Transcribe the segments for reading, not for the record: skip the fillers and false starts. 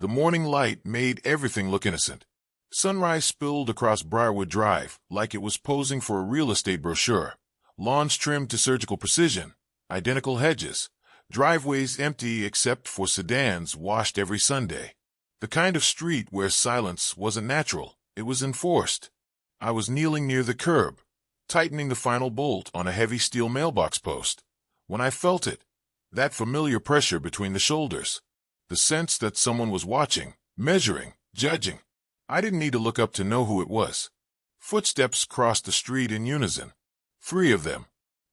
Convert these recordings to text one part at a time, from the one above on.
The morning light made everything look innocent. Sunrise spilled across Briarwood Drive like it was posing for a real estate brochure. Lawns trimmed to surgical precision, identical hedges, driveways empty except for sedans washed every Sunday. The kind of street where silence wasn't natural, it was enforced. I was kneeling near the curb, tightening the final bolt on a heavy steel mailbox post, when I felt it, that familiar pressure between the shoulders, the sense that someone was watching, measuring, judging. I didn't need to look up to know who it was. Footsteps crossed the street in unison. 3 of them.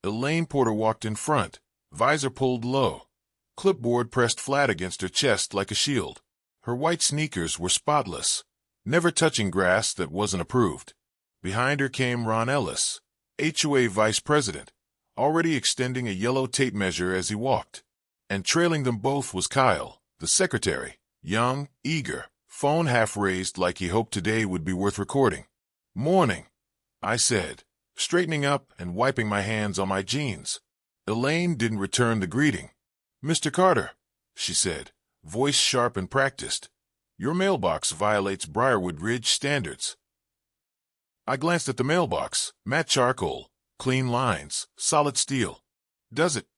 Elaine Porter walked in front, visor pulled low, clipboard pressed flat against her chest like a shield. Her white sneakers were spotless, never touching grass that wasn't approved. Behind her came Ron Ellis, HOA vice president, already extending a yellow tape measure as he walked. And trailing them both was Kyle, the secretary, young, eager, phone half raised like he hoped today would be worth recording. "Morning," I said, straightening up and wiping my hands on my jeans. Elaine didn't return the greeting. "Mr. Carter," she said, voice sharp and practiced, "your mailbox violates Briarwood Ridge standards." I glanced at the mailbox, matte charcoal, clean lines, solid steel. "Does it?"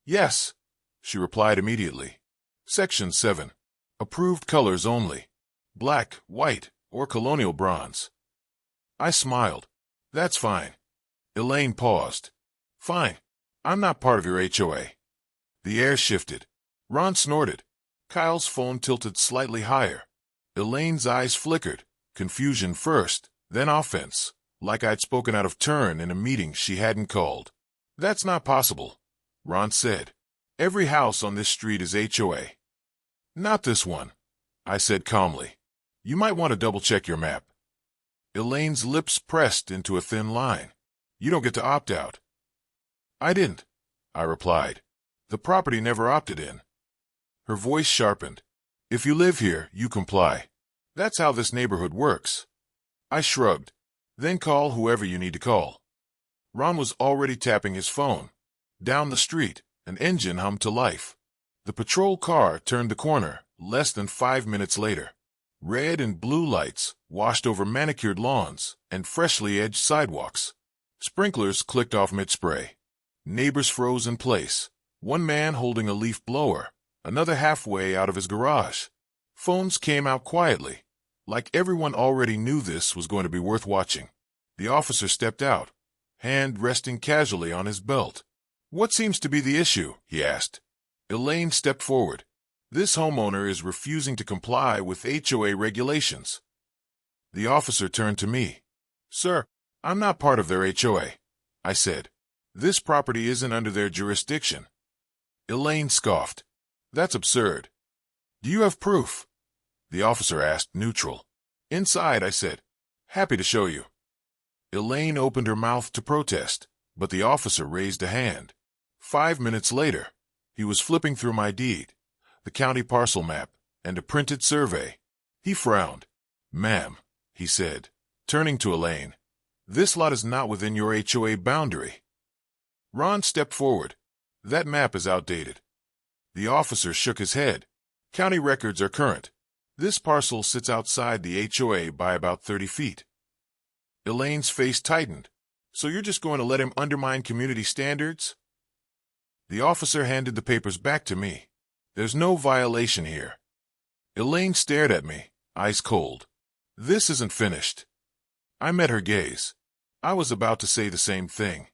"Yes," she replied immediately. Section 7. Approved colors only. Black, white, or colonial bronze. I smiled. "That's fine." Elaine paused. "Fine. I'm not part of your HOA." The air shifted. Ron snorted. Kyle's phone tilted slightly higher. Elaine's eyes flickered, confusion first, then offense, like I'd spoken out of turn in a meeting she hadn't called. "That's not possible," Ron said. "Every house on this street is HOA." "Not this one," I said calmly. "You might want to double-check your map." Elaine's lips pressed into a thin line. "You don't get to opt out." "I didn't," I replied. "The property never opted in." Her voice sharpened. "If you live here, you comply. That's how this neighborhood works." I shrugged. "Then call whoever you need to call." Ron was already tapping his phone. Down the street, an engine hummed to life. The patrol car turned the corner, less than 5 minutes later. Red and blue lights washed over manicured lawns and freshly edged sidewalks. Sprinklers clicked off mid-spray. Neighbors froze in place, one man holding a leaf blower, another halfway out of his garage. Phones came out quietly, like everyone already knew this was going to be worth watching. The officer stepped out, hand resting casually on his belt. "What seems to be the issue?" he asked. Elaine stepped forward. "This homeowner is refusing to comply with HOA regulations." The officer turned to me. "Sir, I'm not part of their HOA," I said. "This property isn't under their jurisdiction." Elaine scoffed. "That's absurd." "Do you have proof?" The officer asked, neutral. "Inside," I said. "Happy to show you." Elaine opened her mouth to protest, but the officer raised a hand. 5 minutes later, he was flipping through my deed, the county parcel map, and a printed survey. He frowned. "Ma'am," he said, turning to Elaine, "this lot is not within your HOA boundary." Ron stepped forward. "That map is outdated." The officer shook his head. "County records are current. This parcel sits outside the HOA by about 30 feet. Elaine's face tightened. "So you're just going to let him undermine community standards?" The officer handed the papers back to me. "There's no violation here." Elaine stared at me, ice cold. "This isn't finished." I met her gaze. I was about to say the same thing.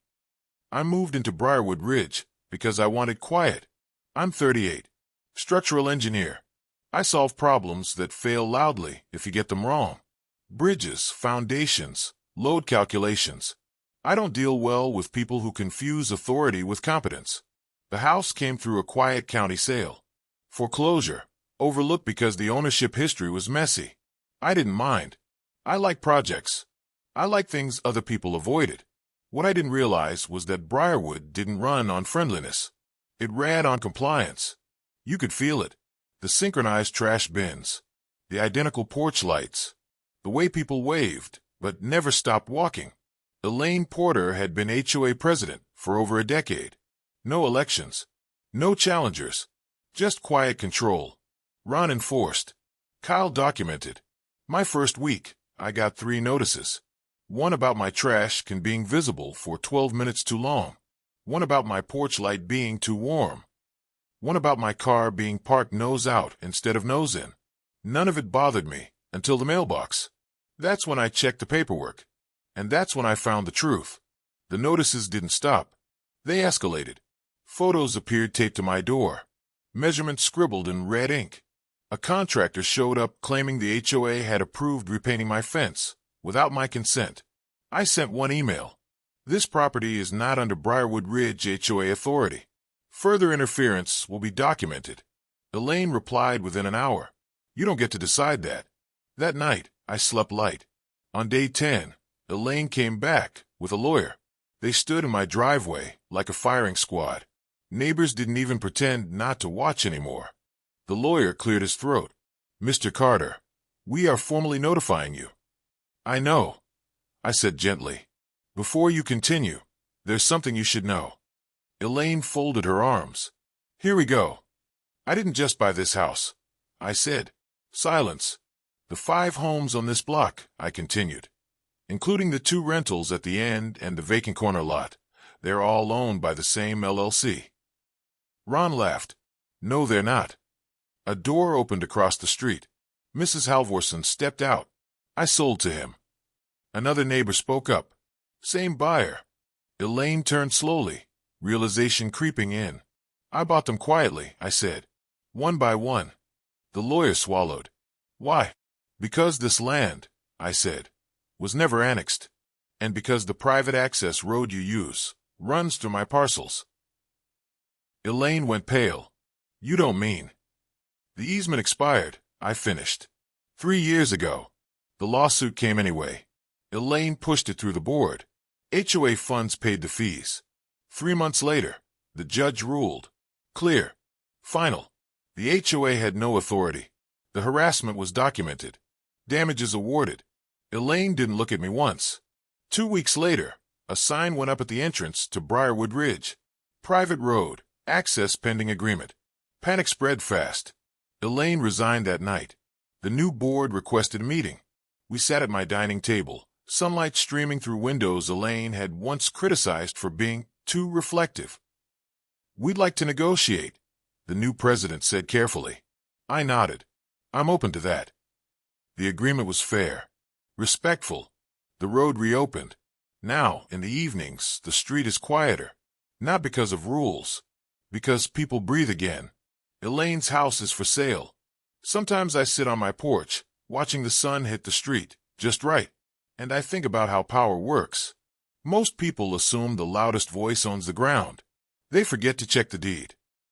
"I moved into Briarwood Ridge because I wanted quiet. I'm 38. Structural engineer. I solve problems that fail loudly if you get them wrong. Bridges, foundations, load calculations. I don't deal well with people who confuse authority with competence." The house came through a quiet county sale. Foreclosure, overlooked because the ownership history was messy. I didn't mind. I like projects. I like things other people avoided. What I didn't realize was that Briarwood didn't run on friendliness. It ran on compliance. You could feel it. The synchronized trash bins, the identical porch lights, the way people waved but never stopped walking. Elaine Porter had been HOA president for over a decade. No elections, no challengers, just quiet control. Ron enforced. Kyle documented. My first week, I got 3 notices. One about my trash can being visible for 12 minutes too long. One about my porch light being too warm. One about my car being parked nose out instead of nose in. None of it bothered me until the mailbox. That's when I checked the paperwork. And that's when I found the truth. The notices didn't stop. They escalated. Photos appeared taped to my door. Measurements scribbled in red ink. A contractor showed up claiming the HOA had approved repainting my fence without my consent. I sent one email. This property is not under Briarwood Ridge HOA authority. Further interference will be documented. Elaine replied within an hour. You don't get to decide that. That night, I slept light. On day 10, Elaine came back with a lawyer. They stood in my driveway like a firing squad. Neighbors didn't even pretend not to watch anymore. The lawyer cleared his throat. Mr. Carter, we are formally notifying you. I know, I said gently. Before you continue, there's something you should know. Elaine folded her arms. Here we go. I didn't just buy this house, I said. Silence. The 5 homes on this block, I continued, including the 2 rentals at the end and the vacant corner lot. They're all owned by the same LLC. Ron laughed. No, they're not. A door opened across the street. Mrs. Halvorson stepped out. I sold to him. Another neighbor spoke up. Same buyer. Elaine turned slowly, realization creeping in. I bought them quietly, I said. One by one. The lawyer swallowed. Why? Because this land, I said, was never annexed. And because the private access road you use runs through my parcels. Elaine went pale. You don't mean? The easement expired, I finished. 3 years ago. The lawsuit came anyway. Elaine pushed it through the board. HOA funds paid the fees. 3 months later, the judge ruled. Clear. Final. The HOA had no authority. The harassment was documented. Damages awarded. Elaine didn't look at me once. 2 weeks later, a sign went up at the entrance to Briarwood Ridge. Private road, access pending agreement. Panic spread fast. Elaine resigned that night. The new board requested a meeting. We sat at my dining table, sunlight streaming through windows Elaine had once criticized for being too reflective. We'd like to negotiate, the new president said carefully. I nodded. I'm open to that. The agreement was fair, respectful. The road reopened. Now, in the evenings, the street is quieter. Not because of rules, because people breathe again. Elaine's house is for sale. Sometimes I sit on my porch, watching the sun hit the street, just right, and I think about how power works. Most people assume the loudest voice owns the ground. They forget to check the deed.